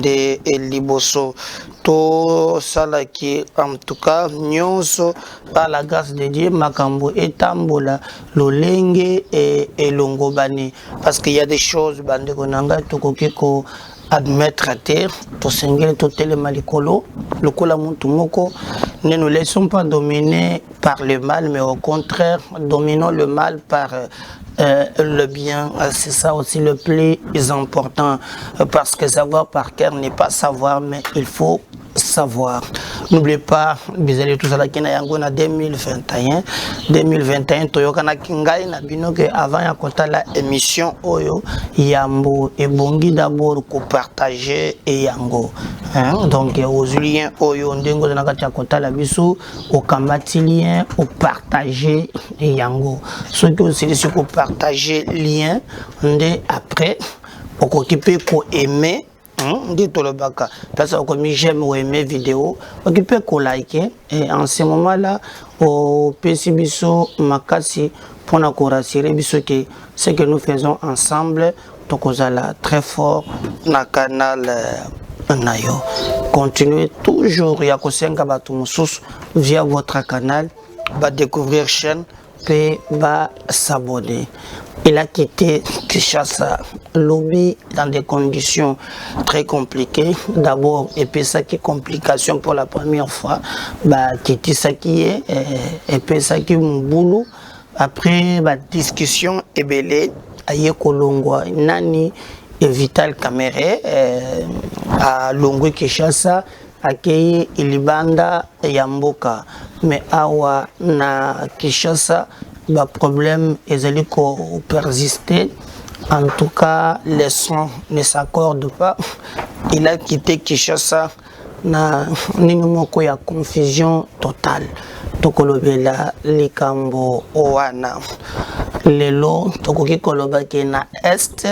de liboso to salaki en tout cas nyonso par la grâce de Dieu makambo etambola lolenge et longobani parce qu'il y a des choses bande konanga tokoki ko admettre à terre to sengel to telema likolo lokola muntu moko ne nous laissons pas dominer par le mal mais au contraire dominons le mal par le bien, c'est ça aussi le plus important parce que savoir par cœur n'est pas savoir mais il faut savoir. N'oubliez pas, vous allez tous à la Kina Yango na 2021 Toyoka na Kingai na bino que avant ya kota la émission Oyo Yambo et Bongi d'abord ko partager et Yango. Donc aux liens Oyo ndengo na kata kota la biso au kamati lien au partager et Yango. Ce que aussi sur ko partager lien ndé après au occuper ko aimer dit tout le baka parce que comme j'aime ou aimer vidéo occupé ko liker et en ce moment là au PCBiso makasi pour na ko rassurer biso que ce que nous faisons ensemble donc ozala très fort na canal nayo continuez toujours ya ko senga batu mususu via votre canal va découvrir chaîne puis va s'abonner. Il a quitté Kinshasa, lobby dans des conditions très compliquées. D'abord, et puis ça qui est complication pour la première fois, bah quitter ça qui est, et puis ça qui est mon boulot. Après, bah discussion et belé, aïe kolongwa nani et Vital Kamere à Longwe Kinshasa. Akei ilibanda yamboka mais awa na Kinshasa ba problème ezali ko persister en tout cas les sons ne s'accordent pas. Il a quitté Kinshasa na nini moko ya confusion totale tokolobela likambo owana lelo tokoki koloba ke na est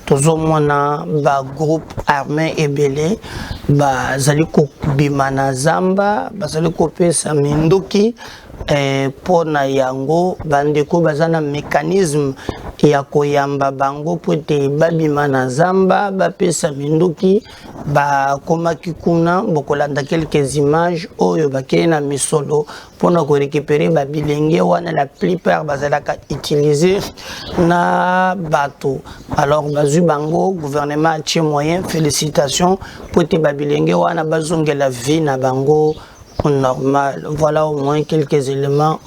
tozomona ba groupe armé ebele bazali ko bimana zamba bazali ko pesa minduki pona yango bandeko bazana mécanisme ya koyamba bango pote babimana zamba bapesa minduki ba komaki kuna bokolanda quelques images oyo bakei na misolo pona ko récupérer ba bilenge wana la plupart bazalaka utiliser na bato alors bazu bango gouvernement a moyen félicitations pote ba bilenge wana bazongela vie na bango normal. Voilà au moins quelques éléments.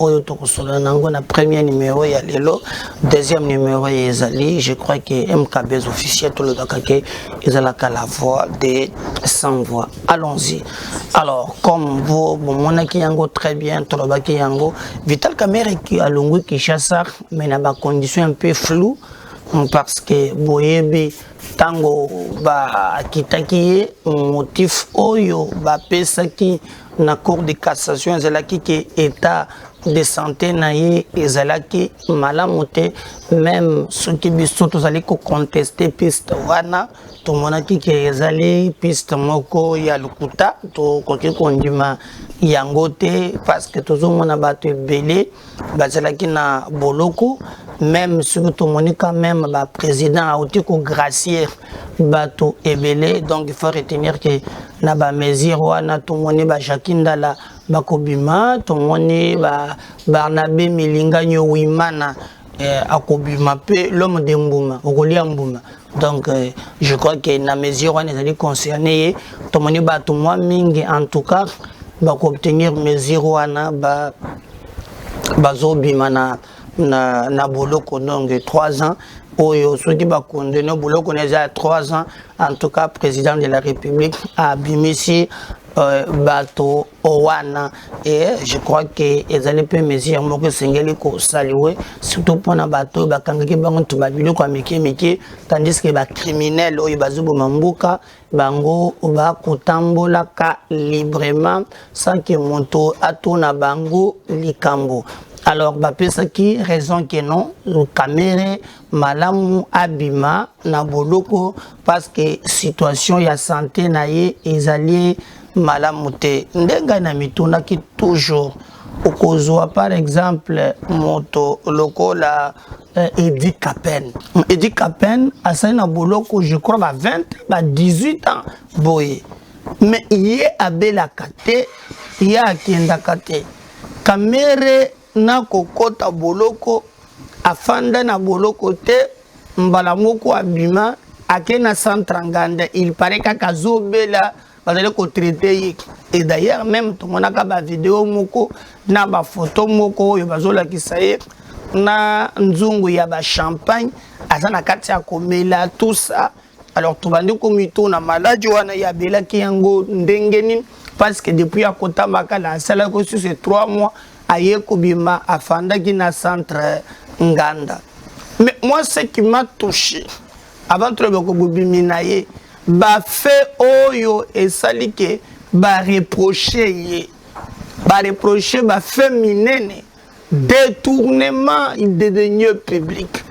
Na premier numéro il y a Lelo, deuxième numéro il y a Zali. Je crois que MKB officiel tout le Dakake ils ont la voix des sans voix. Allons-y. Alors comme vous mon qui yango très bien tout le Baki yango Vital Kamere qui a longu Kinshasa mais na ba condition un peu flou parce que boyebi tango ba kitaki motif oyo ba pesa qui na cour de cassation ezalaki ke état de santé naie ezalaki malamu même soki biso tozali ko contester piste wana tomonaki ke ezali piste moko ya lukuta to koki kondima yango te parce que tozomona bato ebele bazalaki na boloko même surtout monika même ba président a été ko gracier bato ebele donc il faut retenir que na ba mesure wana to moni ba Jakindala bakobima to moni ba Barnabé Milinga Wimana akobima pe l'homme de Mbuma okolia Mbuma donc je crois que na mesure wana ezali concerné to moni bato moi mingi en tout cas bakobtenir mesure wana ba bazobima na boloko donc 3 ans oyo soki ba condamné boloko neza 3 ans en tout cas président de la République a bimisi bato owana et je crois que ezali pe mesure moko sengeli ko saluer surtout pona bato bakangaki bango to babilo kwa miki tandis que ba criminel oyo bazubo mambuka bango ba kotambola ka librement sans que monto atona bango likambo. Alors, bapesaki raison que non, le caméra malamu abima na boloko parce que situation ya santé na ye ezali malamu te. Ndenga na mituna ki toujours au okozwa par exemple moto lokola Edi Kapen. Edi Kapen asali na boloko je crois ba 20 ba 18 ans boye. Mais ye abelaka te, ye akendaka te. Kamere na kokota boloko afanda na boloko te, mbala moko abima akena centre nganda, il paraît kaka zobela bazali ko traiter. Et d'ailleurs même tout mon aka ba vidéo moko na ba photo moko yo bazola kisaye na nzungu ya ba champagne azana kati ya komela tout ça. Alors tout bandi komito na maladie wana ya bela ki yango ndengeni parce que depuis à kota makala sala ko sur ces 3 mois aye kobima afanda ki na centre nganda. Mais moi ce qui m'a touché avant de bobinaye ba fait oyo esalike ba reprocher ba fait minene détournement de deniers publics.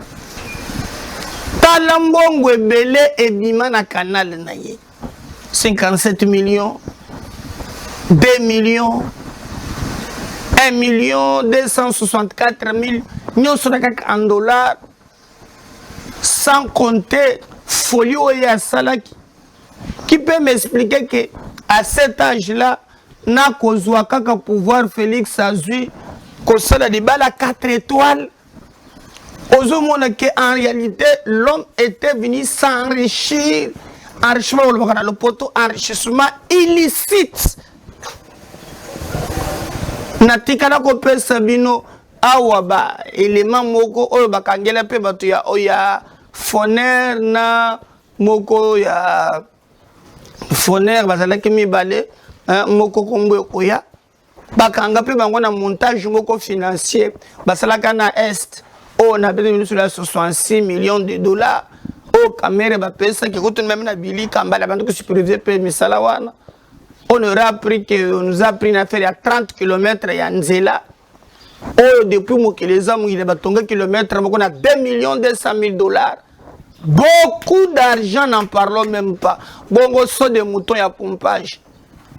Talambongo ebele ebima na canal na ye 57 millions 2 millions 1 million 264 000 nyonso na kaka en dollars sans compter folio ya salaki. Qui peut m'expliquer que à cet âge-là, n'a kozwa kaka pouvoir Félix Azui kosala di bala 4 étoiles. Ozomona que en réalité l'homme était venu s'enrichir, enrichissement le poto enrichissement illicite. Natikana ko pesa bino awa ba élément moko oyo bakangela pe batu ya oya Foner na moko ya Foner bazalaki mibale moko kombo koya bakanga pe bango na montage moko financier basalaka na est on a besoin de 66 millions de dollars au caméra ba pesa qui coûte même na bili kamba la bande que superviseur pe misala wana on aura appris que on nous a pris une affaire à 30 km ya Nzela. Oh, depuis que les hommes il a tonga kilomètre on a 2 millions 200 000 dollars. Beaucoup d'argent, n'en parlons même pas. Bongo so de moutons ya pompage.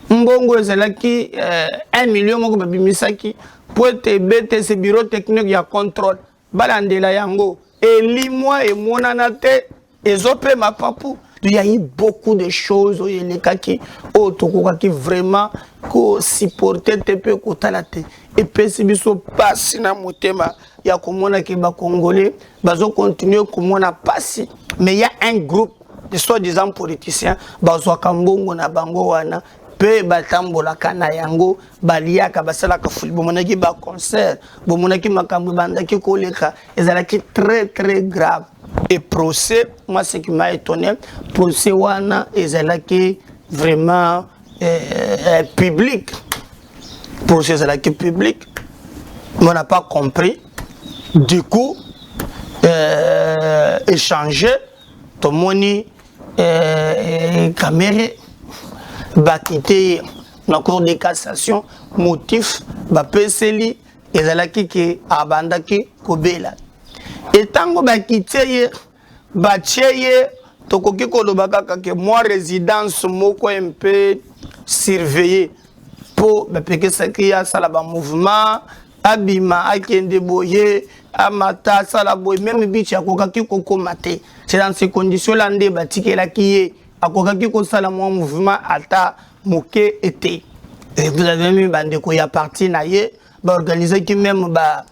Mbongo zelaki 1 million moko babimisaki pour te bête ce bureau technique ya contrôle. Balandela yango et limoi et monanate et zope ma papou. Il y a eu beaucoup de choses où il y a qui vraiment supporter te peu kotalate et puis si biso passe na motema ya komona ke ba congolais bazo continuer komona passi mais il y a un groupe de soi-disant politiciens bazo kambongo na bango wana pe batambola kana yango baliaka basala ka football monaki ba concert bo monaki makambo bandaki koleka ezalaki très très grave. Et procès, moi ce qui m'a étonné, procès wana ezalaki vraiment public. Procès ezalaki public. On n'a pas compris. Du coup, échanger, tout le monde caméra, va quitter la cour de cassation, motif, va peseli, ezalaki ki abandaki kobela. Et tant que quitter bacheye tokoki kolobaka que moi résidence moko un peu surveillé pour que ça qui a ça ba mouvement abima akende boye amata sala boye même bichi akokaki kokomate. C'est dans ces conditions là ndé batikela ki akokaki ko sala mouvement ata moké été. Et vous avez mis bande ko ya parti na ye ba organiser qui même ba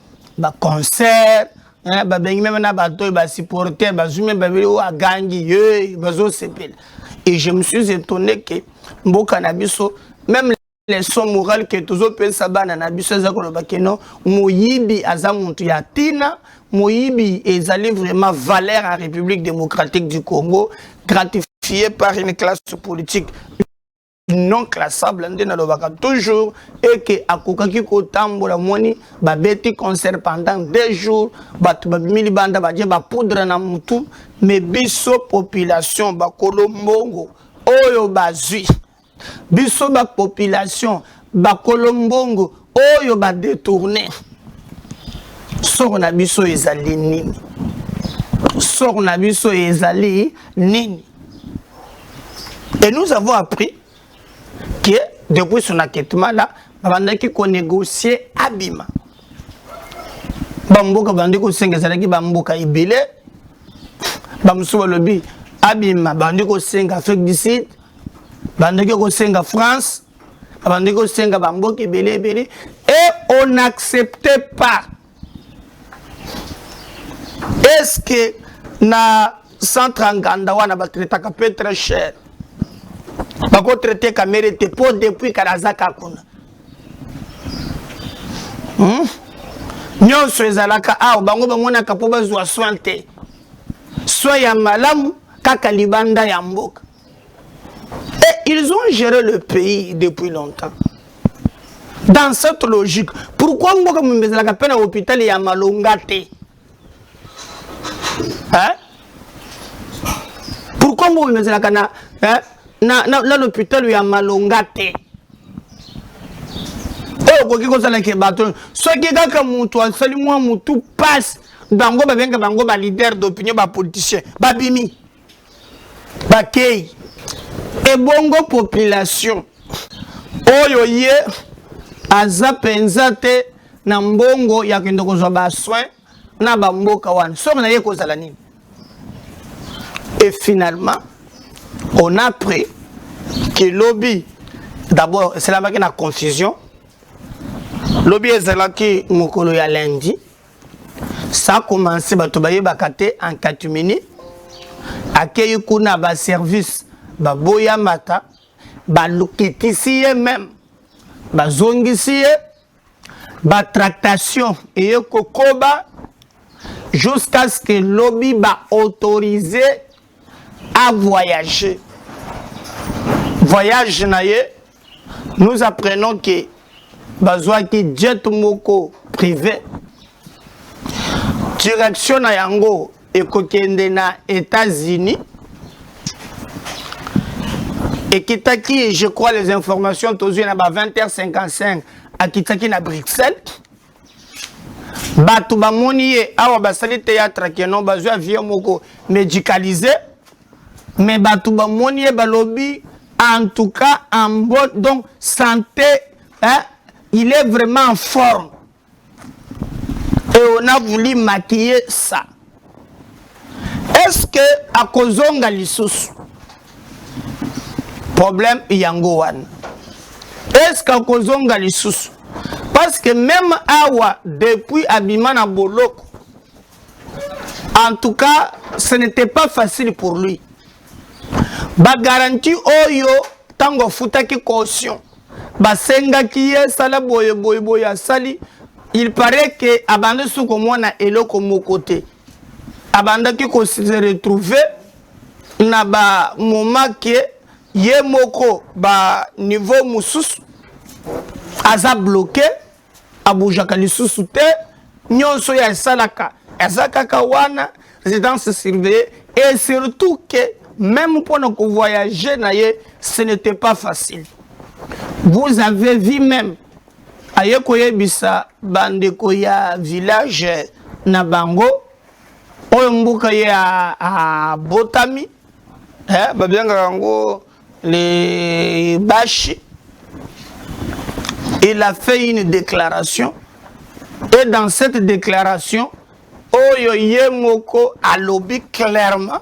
concert. Même na bateau ba supporter ba zume ba velo a gangi bazo sepel. Et je me suis étonné que mboka na biso même les sons morales que tous autres ça bana na biso za ko bakeno moyibi azamuntu ya tina moyibi ezali vraiment valeur en République démocratique du Congo gratifié par une classe politique non classable toujours et que akokaki ko tambola moni ba beti concert pendant 2 jours ba mili banda ba je ba poudre na mutu mais biso population ba kolombongo oyo bazui biso ba population ba kolombongo oyo ba détourner sort na biso ezali nini sort na biso ezali nini. Et nous avons appris que depuis son acquittement là babandaki ko négocier abima bamboka bandi ko senga zalaki bamboka ibele bamsuba lobi abima bandi ko senga Afrique du Sud bandi ko senga France bandi ko senga bamboka ibele ibele et on n'acceptait pas. Est-ce que na centre nganda wana ba traiter ka peu très cher ba ko traiter ka mérite pour depuis karazaka kuna nyonso ezalaka awa bango bamonaka po bazwa soin te soin ya malamu kaka libanda ya mboka et ils ont géré le pays depuis longtemps dans cette logique. Pourquoi mboka mbezalaka pena hôpital ya malonga te? Hein? Pourquoi mboka mbezalaka na l'hôpital ya malonga te? Koki kozala ke bato soki kaka mutu asali mwa mutu passe bango babenga bango ba leader d'opinion ba politicien babimi bakei et bongo population oyo ye aza penza te na mbongo ya kende kozwa ba soin na ba mboka wana soki na ye kozala nini. Et finalement on a pris que lobby d'abord c'est là qu'il y a une confusion. Lobby ezalaki mokolo ya lundi. Ça a commencé bato baye bakate en catimini. Akei kuna ba service ba boya mata ba lukitisi même ba zongisi ba tractation et kokoba jusqu'à ce que lobby ba autorisé à voyager. Voyage naye, nous apprenons que bazwa ki jet moko privé direction na yango ekokende na États-Unis et kitaki je crois les informations tozu na ba 20h55 a kitaki na Bruxelles batu ba moni awa basali théâtre ke non bazwa avion moko médicalisé mais batu ba moni balobi en tout cas en bonne donc santé hein. Il est vraiment en forme. Et on a voulu maquiller ça. Est-ce que à Kozonga Lissous, problème Yangowan? Est-ce qu'à Kozonga Lissous? Parce que même Awa, depuis Abimana Boloko, en tout cas, ce n'était pas facile pour lui. Ba garantie Oyo, tango futaki caution. Basenga kiye sala boye sali il paraît que abande sou ko na eloko mokote abanda ki ko se retrouver na ba moment que ye moko ba niveau mususu aza bloqué abuja kalisusu te nyonso ya salaka azaka kawana résidence surveillée et surtout que même pour nous voyager naye ce n'était pas facile. Vous avez vu même ayekoye bisa bandeko ya village na bango oyo mbuka ya botami babenga yango les bashi. Il a fait une déclaration et dans cette déclaration oyo yemoko alobi clairement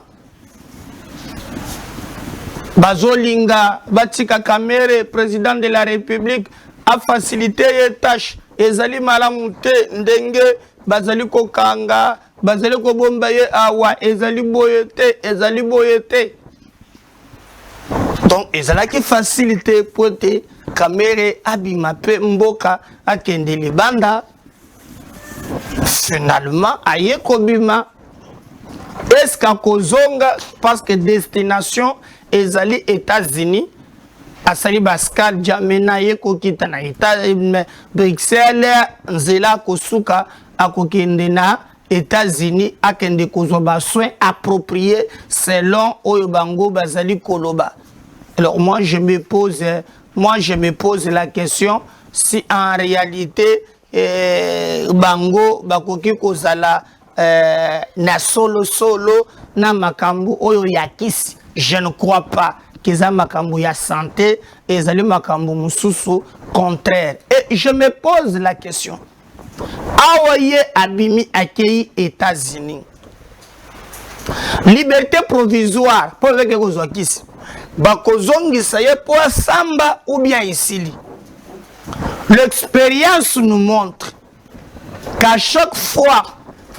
Bazolinga, Batika Kamere, président de la République, a facilité les tâches. Ezali malamute, ndenge, bazali kokanga, bazali kobombaye awa, ezali boyete. Donc, ezala qui facilité pour te Kamere abimape mboka akende libanda. Finalement, aye kobima. Est-ce qu'à Kozonga, parce que destination ezali États-Unis, asali Bascal Jamena yeko kita na Bruxelles, nzela kosuka akokende na États-Unis akende kozwa soins appropriés selon oyo bango bazali koloba. Alors moi je me pose la question si en réalité bango bakoki kozala na solo na makambu oyo yakisi. Je ne crois pas keza makambo ya santé ezali makambo mususu contraire. Et je me pose la question, awaye abimi akei États-Unis, liberté provisoire pour que kozwakisi bakozongisa ye po samba ou bien isili. L'expérience nous montre qu'à chaque fois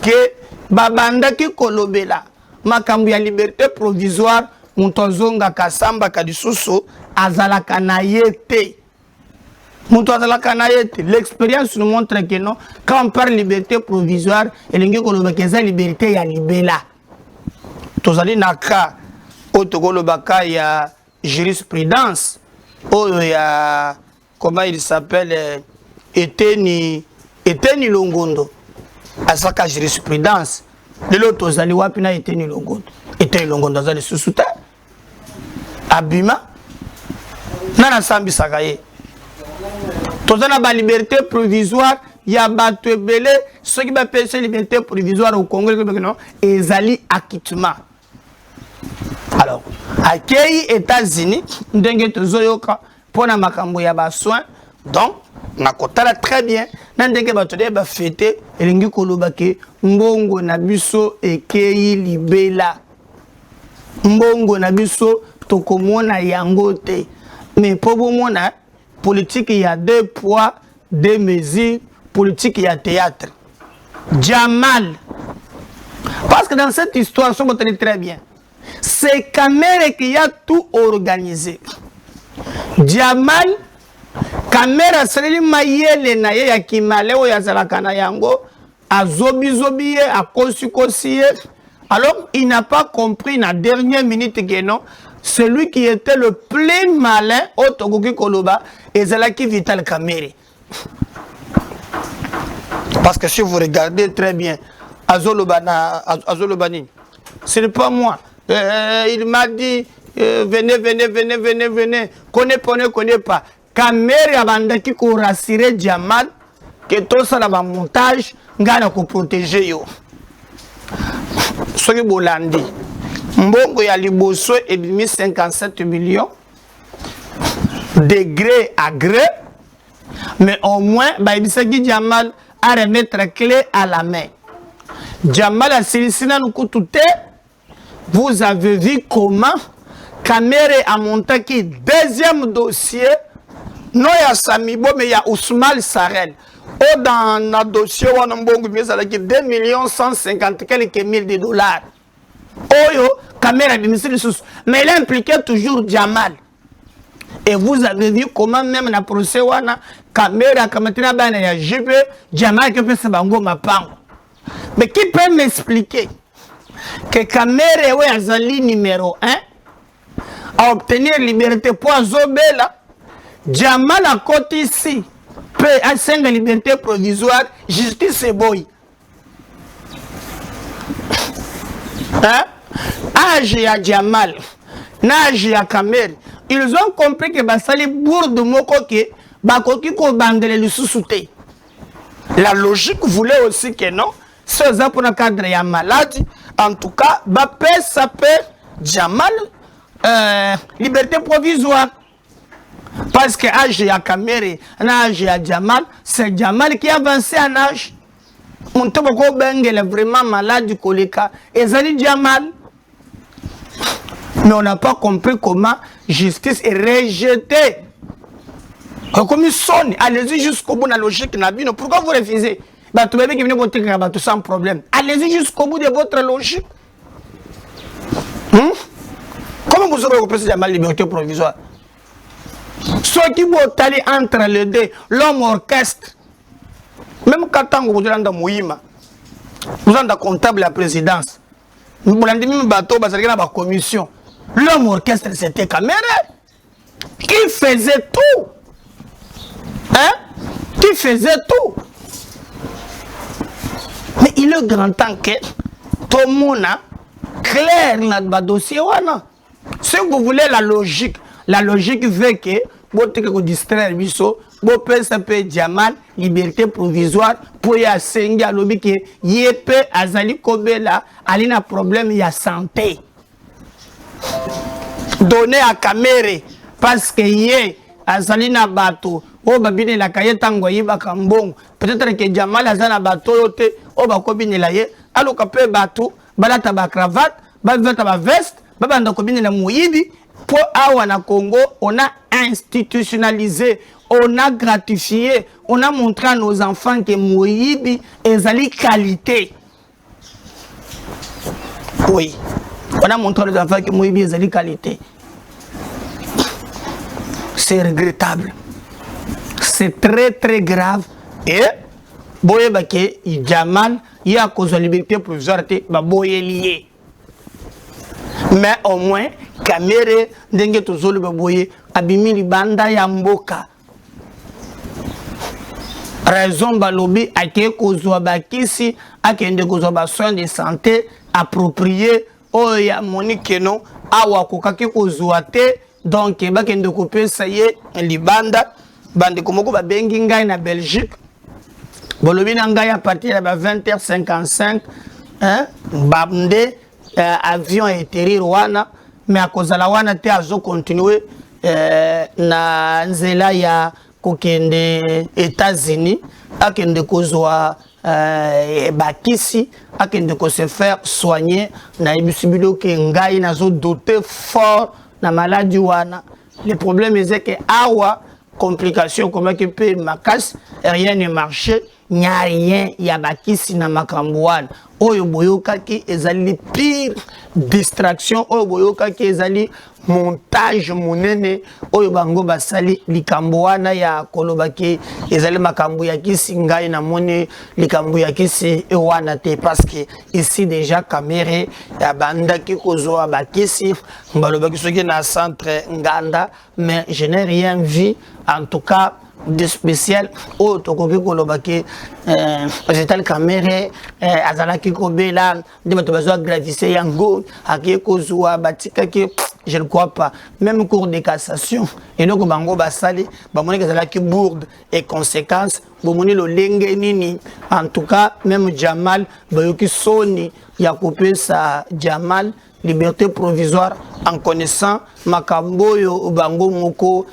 que babanda ki kolobela makambo ya liberté provisoire mutozonga kasamba kadisusu azalaka na yete. L'expérience nous montre que non, quand on parle de liberté provisoire, il y a une liberté ya libela. Tozali naka otogolobaka ya jurisprudence oyo ya comment il s'appelle Eteni Longondo asaka jurisprudence lelo tozali wapi na Eteni Longondo azali susuta abima nana sambi sakaye tozana ba liberté provisoire ya bato ebele ceux qui ba pese liberté provisoire au Congo non ezali acquittement. Alors akei États-Unis ndenge tozoyoka pona makambo ya ba soin donc nakotala très bien na ndenge bato de ba fêter elingi koloba ke mbongo na biso ekei libela, mbongo na biso tokomona yango te. Mais pour bomona politique il y a 2 poids 2 mesures, politique il y a théâtre. Jamal, parce que dans cette histoire on peut très bien, c'est Kamere qui a tout organisé. Jamal Kamera salili mayele na ye ya kimaleo ya zalakana yango azobi akosi. Alors il n'a pas compris na dernière minute que non, celui qui était le plus malin au Togoki Koloba et Zalaki Vital Kamere. Parce que si vous regardez très bien Azolobani, ce n'est pas moi. Il m'a dit venez, connais pas. Kamere abandaki ko rassurer Jamal que tout ça va montage ngana ko protéger yo. Soki bolandi mbongo ya liboso ebimi 57 millions de gré à gré, mais au moins baibisaki Jamal à remettre clé à la main. Jamal a silisina nukutute. Vous avez vu comment Kamere a monté qui deuxième dossier. Non, il y a Samibo, mais il y a Ousmane Sarel. Oh, dans le dossier, on a 2 150 quelques mille de dollars. Oh, yo, Kamere a démissionné. Mais il impliquait toujours Jamal. Et vous avez vu comment même dans le procès, Kamere a commenté à la JP, Jamal qui fait ce bango mapango. Mais qui peut m'expliquer que Kamere est Azali numéro 1 à obtenir liberté pour Zobela? Jamal a côté ici peut à 5 liberté provisoire, justice et boy. Hein? Âge à Jamal, Nage à Kamere, ils ont compris que Basali bourde moko ke bakoki ko bandele le sous-souté. La logique voulait aussi que non, c'est ça pour le cadre ya maladie. En tout cas, ça peut Jamal liberté provisoire. Parce que âge à Kamere, âge à Jamal, c'est Jamal qui a avancé en âge. On te est vraiment malade du colika. Et ça dit Jamal. Mais on n'a pas compris comment justice est rejetée. Comme ils sonne, allez-y jusqu'au bout de la logique. Pourquoi vous refusez? Tout le monde qui vient voter sans problème. Allez-y jusqu'au bout de votre logique. Comment vous aurez repris Jamal liberté provisoire? Ceux qui vont aller entre les deux, l'homme orchestre, même quand vous êtes dans Mouima, vous êtes comptable de la présidence, vous avez même bateau, vous avez la commission. L'homme orchestre, c'était Kamere qui faisait tout. Hein? Qui faisait tout. Mais il est grand temps que tout le monde clair dans le dossier. Si vous voulez la logique veut que vous vous distraire, vous pouvez Jamal, liberté provisoire, pour y assenger à l'objet que Yépe, Azali Kobela, Alina problème, il y a santé. donné à Kamere parce que yé azalina bato o babine la kaye tango yiba kambong peut-être que Jamal azana bato yote o bakobine la ye aloka pe bato balata ba cravate balata ba veste babanda kobine la moyibi pour awa na Congo on a institutionnalisé, on a gratifié, on a montré à nos enfants que moyibi ezali qualité. Oui, on a montré aux enfants que moyibi ezali qualité. C'est regrettable. C'est très très grave. Et boye bake Jamal y a cause de liberté provisoire te ba boye lié. Mais au moins Kamere ndenge tozolo ba boye abimili banda ya mboka. Raison balobi ake kozwa bakisi akende kozwa ba soins de santé appropriés o ya Monique non awa kokaki kozwa te. Donc, bakende kopé ça y est, libanda, bande komoko ba bengi ngai na Belgique. Bolobi na ngai à partir de 20h55, hein, bande avion atterrir wana, mais à cause de la wana te azo continuer na nzela ya kokende États-Unis, akende kozwa bakisi, akende ko se faire soigner na ibisibilo ke ngai nazo doté fort la maladie wana. Le problème est que awa complication comment que peut ma casse rien ne marchait, n'y a rien, il y a bakisi na makambouane oyo boyoka ki ezali pire distraction oyo boyoka ki ezali montage monene oyo bango basali likambo wana ya kolobaki ezali makambo ya kisi ngai na moni likambo ya kisi e wana te parce que ici déjà Kamere ya banda ki kozoa bakisi balobaki soki na centre Nganda mais je n'ai rien vu en tout cas de spécial au tokoki kolobaki Vital Kamere azalaki kobela de bato bazwa gravité yango aki kozwa batika ki je ne crois pas même cour de cassation et donc bango basali bamoni kazalaki bourde et conséquences bomoni lo lenge nini en tout cas même Jamal bayoki soni ya kopé sa Jamal liberté provisoire en connaissant makambo yo bango moko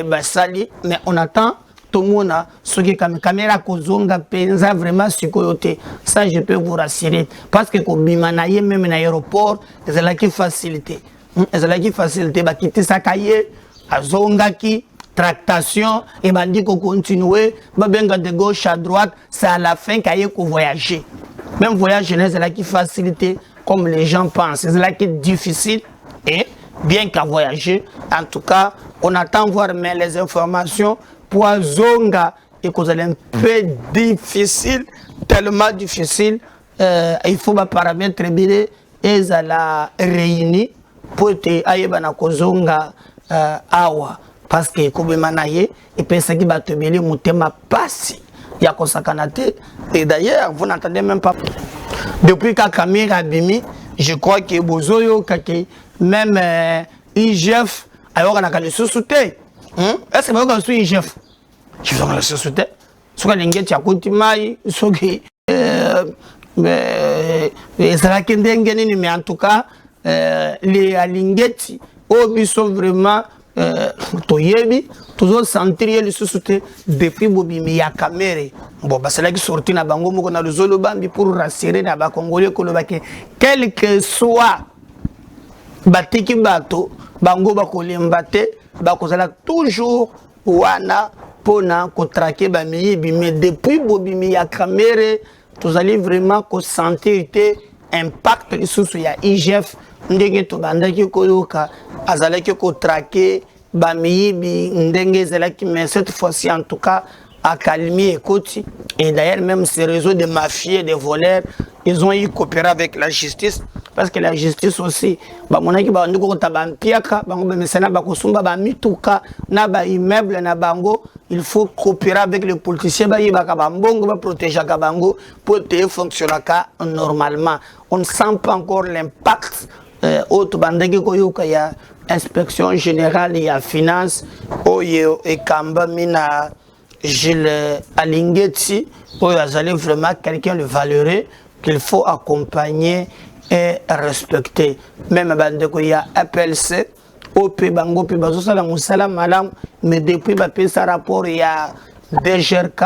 basali mais on attend tout le monde ce qui caméra kozonga penza vraiment sikoyote ça je peux vous rassurer parce que kobimanaye même na aéroport ezalaki facilité ezalaki facilité bakiti sakaye azongaki tractation et bandi ko continuer babenga de gauche à droite c'est à la fin kaye ko voyager même voyage ezalaki facilité comme les gens pensent c'est là qui est difficile et bien qu'à voyager en tout cas on attend voir mais les informations pour zonga et que c'est un peu difficile tellement difficile il faut pas paramètres bien et ça la réunir pour te ayeba na kozonga awa parce que kobemanaye et pensa qui va te beli mutema pasi ya kosakana te et d'ailleurs vous n'entendez même pas depuis que Kamere Abimi je crois que bozoyo kake même IGF alors on a le sous-souté est-ce que vous avez un IGF je vais le sous-souté ce que l'ingé tia kontimai ce que mais ça qui ndengeni mais en tout cas les alingeti obiso vraiment toyebi toujours sentir le sous-souté depuis bobimi ya Kamere bon bah c'est là qui sorti na bango moko na lozolo bambi pour rassurer na ba congolais kolobaki quel que soit batiki bato bango bakolemba te bakozala toujours wana pona ko traquer ba miyibi mais depuis bobimi ya Kamere tous allez vraiment ko sentir te impact le sous ya IGF ndenge to bandaki koyoka azalaki ko traquer ba miyibi ndenge zelaki mais cette fois-ci en tout cas a calmé Ekoti et d'ailleurs même ces réseaux de mafieux de voleurs ils ont eu coopéré avec la justice parce que la justice aussi ba monaki ba ndiko tabampiaka bango bemesana ba kosumba ba mituka na ba immeuble na bango il faut coopérer avec les politiciens ba yibaka ba mbongo ba protéger ka bango pour te fonctionner normalement on ne sent pas encore l'impact autre bandeki koyoka ya inspection générale ya finance oyo ekamba mina Gilles Alingeti oyo azali vraiment quelqu'un de valeureux qu'il faut accompagner et respecter même bandeko ya APLC OP bango pe bazo sala musala malam mais depuis ba pesa rapport ya DGRK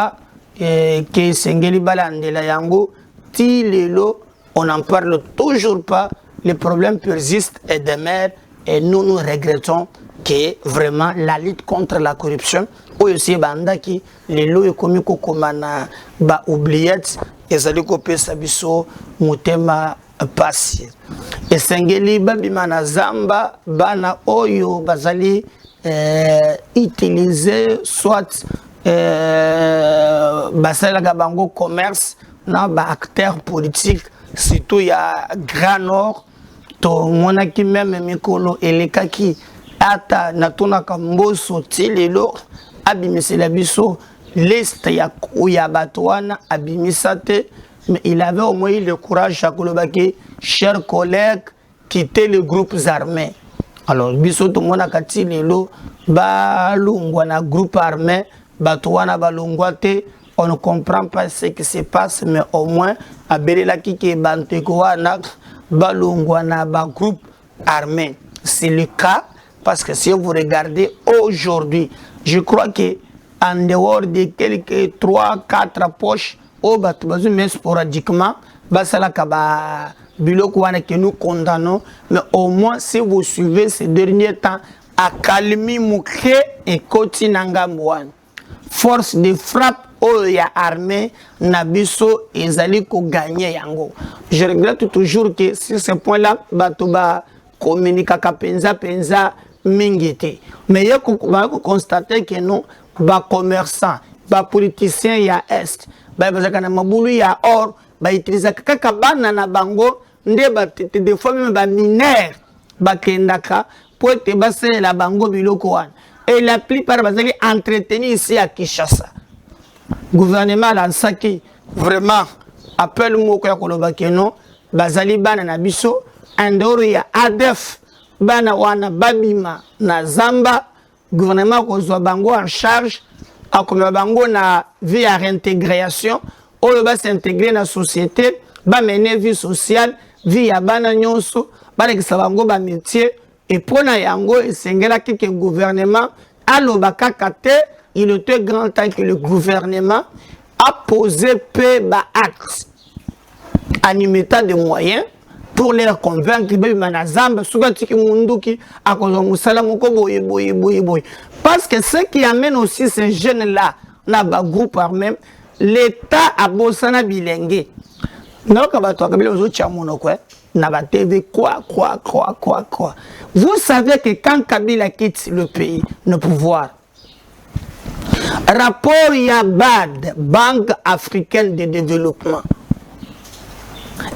que sengeli balandela yango ti lelo on n'en parle toujours pas, les problèmes persistent et demeurent et nous regrettons que vraiment la lutte contre la corruption aussi bandaki lelo ekomi kokomana ba oubliette ezali kopesa biso motema pasi esengeli babima na zamba bana oyo bazali utiliser soit basalaka bango commerce na ba acteur politique surtout ya Grand Nord to monaki même mikolo elekaki ata natonaka mboso tilelo abimisela biso liste ya bato wana abimisa te, mais il avait au moins le courage à kolobaki chers collègues quitter les groupes armés. Alors biso to monaka tilelo ba lungwa na groupe armé bato wana balungwa te, on ne comprend pas ce qui se passe, mais au moins abelela kike banteko wana balungwa na ba groupe armé. C'est le cas parce que si vous regardez aujourd'hui, je crois que en dehors de quelques 3-4 poches au batoubazu mais sporadiquement basalaka ba biloko wana que nous condamnons, mais au moins si vous suivez ces derniers temps akalmi muke et kotinanga mwan force de frappe oya armée nabiso ezali ko gagner yango. Je regrette toujours que sur ce point là batuba communique penza mingete, mais il y a constater que non ba commerçant ba politicien ya est ba bazaka na mabulu ya or ba utiliser kaka bana na bango nde ba des fois même ba mineur ba kendaka pour te basser la bango biloko wana, et la plupart bazali entretenir ici à Kinshasa. Gouvernement lansaki vraiment appel moko ya koloba keno bazali bana na biso andoro ya ADF bana wana babima na zamba, gouvernement kozwa bango en charge akomeba bango na vie à réintégration oyo ba s'intégrer na société ba mener vie sociale vie ya bana nyonso balekisa bango ba métier, et pona yango esengela que gouvernement aloba kaka te. Il était grand temps que le gouvernement a posé peu d'actes en y mettant des moyens pour les convaincre parce que ce qui amène aussi ces jeunes-là dans le groupe armé, l'État a bossana bilingue. Vous savez que quand Kabila quitte le pays, le pouvoir, rapport Yabad, Banque africaine de développement,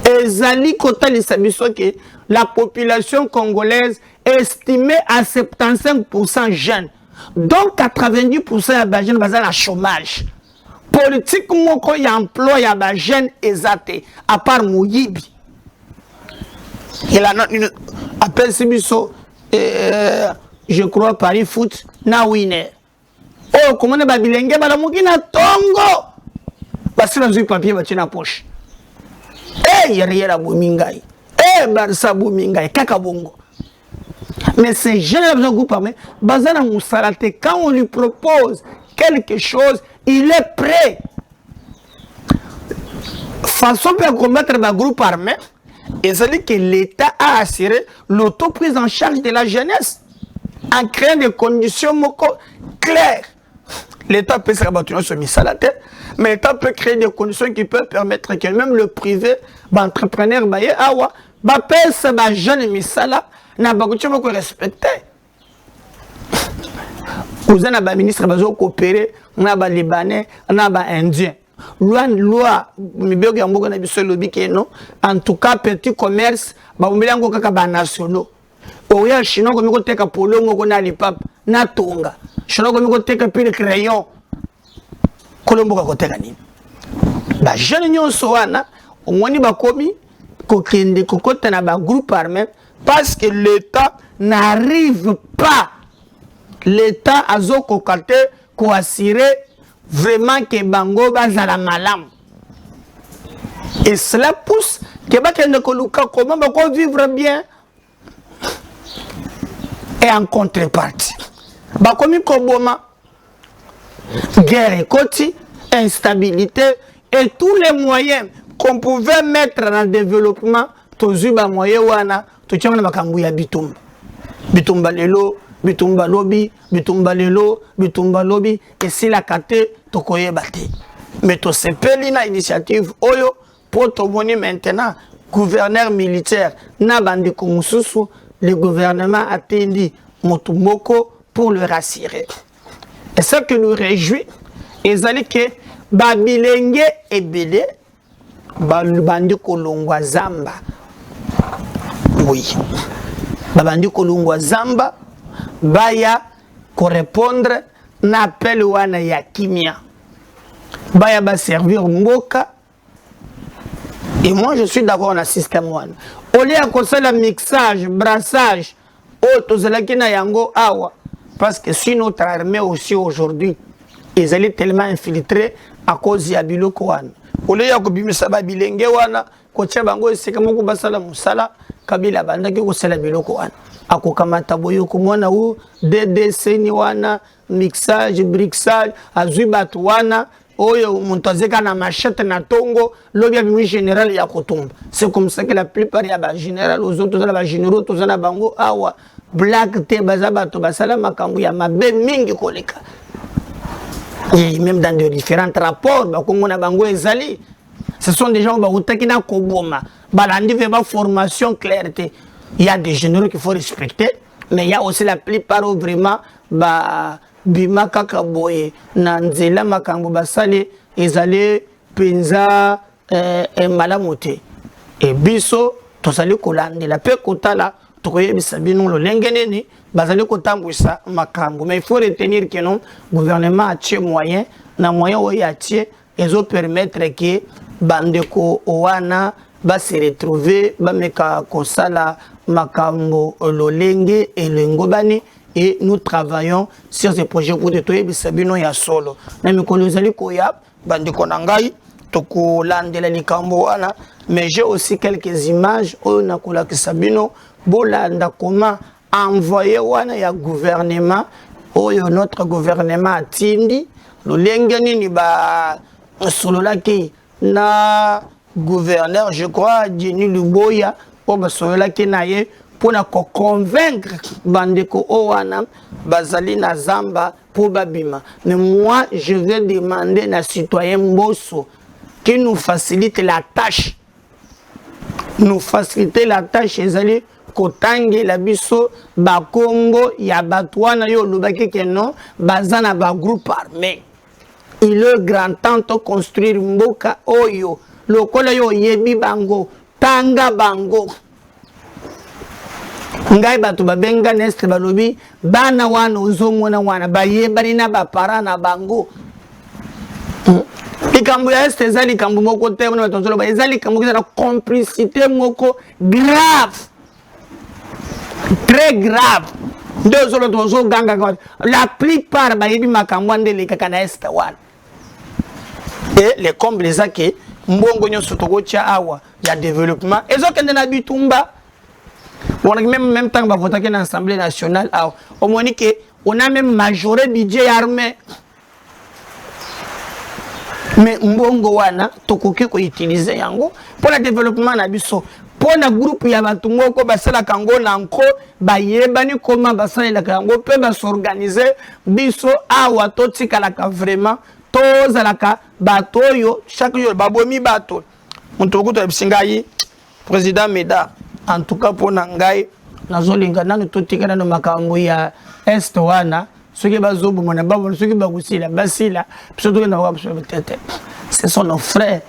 ezali kota lisabiso que la population congolaise est estimée à 75% jeunes, donc 90% de jeunes basés à chômage. Politique moko ya emploi ya ba jeunes ezate à part Mouyibi. Il a appelle Sibiso, je crois Paris Foot na winner. Oh, comment on a bilenge balamukina tongo parce que nous papier bati na poche. Yeriera Boumingaï, Barça Boumingaï, Kakabongo. Mais ces jeunes groupe armé, Bazana Moussalate, quand on lui propose quelque chose, il est prêt. Façon pour combattre le groupe armé, et c'est que l'État a assuré l'autoprise en charge de la jeunesse en créant des conditions claires. L'État peut se rabattre sur Missalate, mais l'État peut créer des conditions qui peuvent permettre que même le privé, l'entrepreneur, les jeunes Missala, n'a pas respecté. Vous avez un ministre qui a coopéré, on a des Libanais, on a des Indiens. Loi, en tout cas, petit commerce, on a des nationaux. Au Chinois, Chinois, on a des polo, on a des papes, na tonga. Chinois, on a des crayons. Colombo kakoteka nini ba jeune nyonso wana omoni bakomi kokende kokota na ba groupe armé parce que l'État n'arrive pas, l'État azo kokate ko assurer vraiment que bango bazala malam, et cela pousse que bakende koluka comment bako vivre bien, Et en contrepartie, bakomi koboma, guerre ekoti, instabilité et tous les moyens qu'on pouvait mettre dans le développement, tous les moyens wana, tout le monde a bitumba. Bitumba lelo, bitumba lobby, bitumba lelo, bitumba lobby, et si la kate, tokoye bate. Mais tout ce pays na initiative oyo pour tomoni maintenant gouverneur militaire na bandi kumususu le gouvernement a tendu motumoko pour le rassurer. Et ce qui nous réjouit, ils allaient que babilenge et belé bandi kolongwa zamba. Oui. Babandi kolongwa zamba baya correspondre na appel wana ya kimia. Baya ba servir mboka. Et moi je suis d'accord dans le système one. Au lieu de le mixage, brassage, yango awa. Parce que si notre armée aussi aujourd'hui, ils allaient tellement infiltrés à cause de biloko wana. Au lieu de bimisa ba bilenge wana, ko tia bango c'est comme ko basala musala, kabila bandaki ko sala biloko wana. Akokamata boyo komona u DDC ni wana, mixage, brixage, azui batu wana. Oyo muntazeka na machette na tongo lobi abimi général ya kotumba. C'est comme ça que la plupart ya ba général aux autres za ba généraux to za na bango awa black te baza bato basala makambu ya mabe mingi koleka. Et même dans de différents rapports ba kongo na bango ezali. Ce sont des gens ba utaki na koboma. Balandi fait ba formation clarté. Il y a des généraux qu'il faut respecter, mais il y a aussi la plupart où vraiment ba bima kaka boye na nzela makambo basale ezale penza malamote et biso tosali kolandela pe kotala tokoyebisa bino lolenge nini bazali kotambwisa makambo. Mais il faut retenir que non gouvernement a tie moyen na moyen oyo atie ezo permettre que bandeko owana ba se retrouver ba meka kosala makambo lolenge elengobani. Et nous travaillons sur ces projets pour détruire Bisabino ya solo. Même quand nous allons koya, bande konangai, toko landela likambo wana. Mais j'ai aussi quelques images où na kola Sabino, bolanda comment envoyer wana ya gouvernement, où notre gouvernement a tindi, le lengeni ni ba solo la ki na gouverneur, je crois, Jenny Luboya, ou ba solo la ki na ye. Pour convaincre bandeko owana bazali na zamba pour babima. Mais moi je vais demander à citoyen Mbosso qui nous facilite la tâche. Nous faciliter la tâche ezali kotangi la biso ba Congo ya batwana yo lubaki que non bazana ba groupe armé. Il est grand temps de construire mboka oyo lokola yo yebi bango tanga bango. Ngai batu babenga neste balobi bana wana uzomona wana bayebani na bapara na bango. Likambo ya este ezali likambo moko te na tonzolo ba ezali likambo na complicité moko grave. Très grave. Deux zolo tonzo ganga la plupart bayebi makambo ndele kaka na este wana. Et les combles les ake mbongo nyoso tokocha awa ya développement ezokende na bitumba. On a même temps que voter dans l'Assemblée nationale, on a même majoré budget armé. Mais mbongo wana tokoki ko utiliser yango pour le développement na biso. Pour le groupe ya batu moko basala kango nanko bayebani comment basala la kango pe ba s'organiser biso awa totika la ka vraiment tozalaka bato yo chaque jour babomi bato. Mutuko to bisingai président Meda. En tout cas pour nangai nazolinga nanu totikana no makambo ya est wana soki bazobu mona babo soki bagusila basila surtout na wa tete ce sont nos frères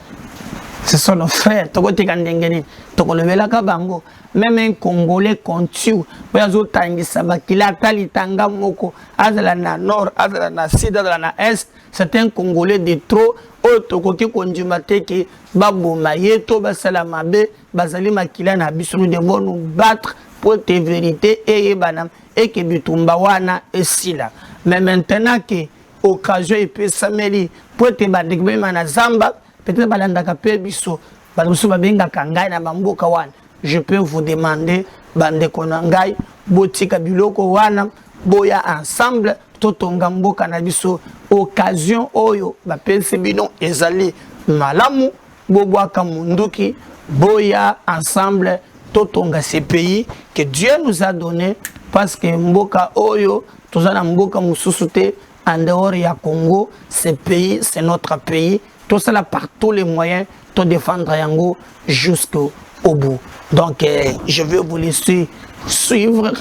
tokotika ndengeni tokolebela ka bango même un congolais continue bazo tangisa bakila talitanga moko azala na nord azala na sud azala na est c'est un congolais de trop otokoki konjuma teke baboma yeto basala mabe bazali makila na biso nous devons nous battre pour te vérité et banam et que bitumba wana esila. Mais maintenant que occasion et peut sameli pour te battre na zamba peut-être balandaka pe biso balusu babenga kangai na bamboka wana. Je peux vous demander bande konangai botika biloko wana boya ensemble totonga mboka na biso occasion oyo bapesi bino ezali malamu bobwaka munduki boya ensemble totonga ces pays que Dieu nous a donné parce que mboka oyo tozana mboka mususu te en dehors ya Congo. Ce pays c'est notre pays, tout cela par tous les moyens to défendre yango jusqu'au bout. Donc je veux vous laisser suivre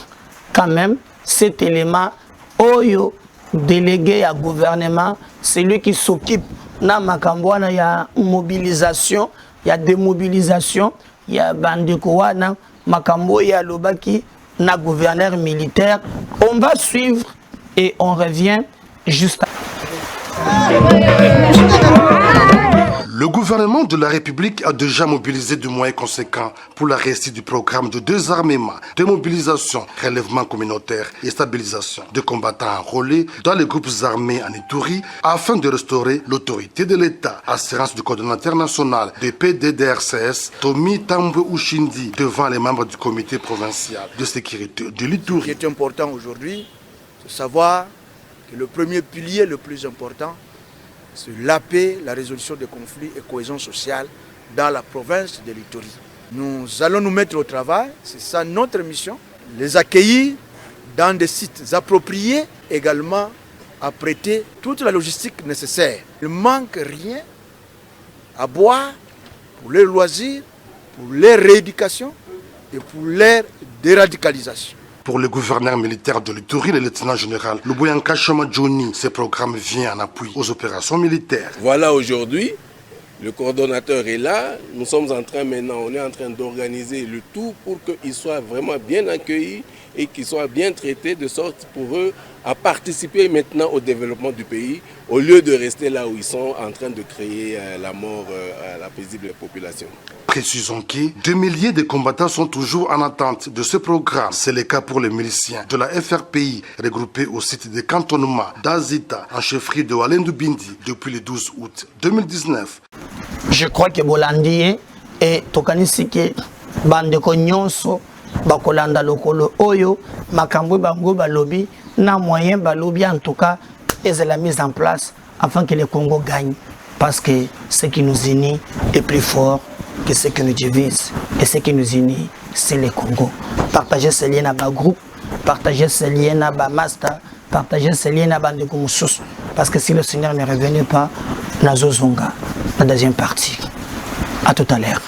quand même cet élément oyo délégué à gouvernement, c'est lui qui s'occupe na makambwana ya mobilisation, ya démobilisation, ya bandeko wana makambo ya lobaki na gouverneur militaire. On va suivre et on revient juste après. Le gouvernement de la République a déjà mobilisé des moyens conséquents pour la réussite du programme de désarmement, démobilisation, relèvement communautaire et stabilisation de combattants enrôlés dans les groupes armés en Ituri afin de restaurer l'autorité de l'État. Assurance du coordonnateur national de PDDRCS, Tommy Tambwe Ushindi, devant les membres du comité provincial de sécurité de l'Ituri. Ce qui est important aujourd'hui, c'est de savoir que le premier pilier le plus important, c'est la paix, la résolution des conflits et cohésion sociale dans la province de l'Ituri. Nous allons nous mettre au travail, c'est ça notre mission, les accueillir dans des sites appropriés, également à prêter toute la logistique nécessaire. Il ne manque rien à boire pour les loisirs, pour leur rééducation et pour leur déradicalisation. Pour le gouverneur militaire de l'Ituri, le lieutenant général Luboyanka Choma Johnny, ce programme vient en appui aux opérations militaires. Voilà, aujourd'hui, le coordonnateur est là. Nous sommes en train maintenant, on est en train d'organiser le tout pour qu'ils soient vraiment bien accueillis et qu'ils soient bien traités de sorte pour eux à participer maintenant au développement du pays au lieu de rester là où ils sont en train de créer la mort à la paisible population. Précisons que 2 milliers de combattants sont toujours en attente de ce programme. C'est le cas pour les miliciens de la FRPI regroupés au site de cantonnement d'Azita en chefferie de Walendu Bindi depuis le 12 août 2019. Je crois que Bolandi et Tokanisiki Bandeko Nyonso Bakolanda Lokolo Oyo Makambo Bango Balobi na moyen Balobi en tout cas est la mise en place afin que le Congo gagne parce que ce qui nous unit est plus fort que ce qui nous divise. Et ce qui nous unit, c'est le Congo. Partager ces liens à bas groupe, partager ces liens à bas master, partager ces liens à bas de Koumoussous. Parce que si le Seigneur ne revenait pas, Nazo Zonga, la deuxième partie. À tout à l'heure.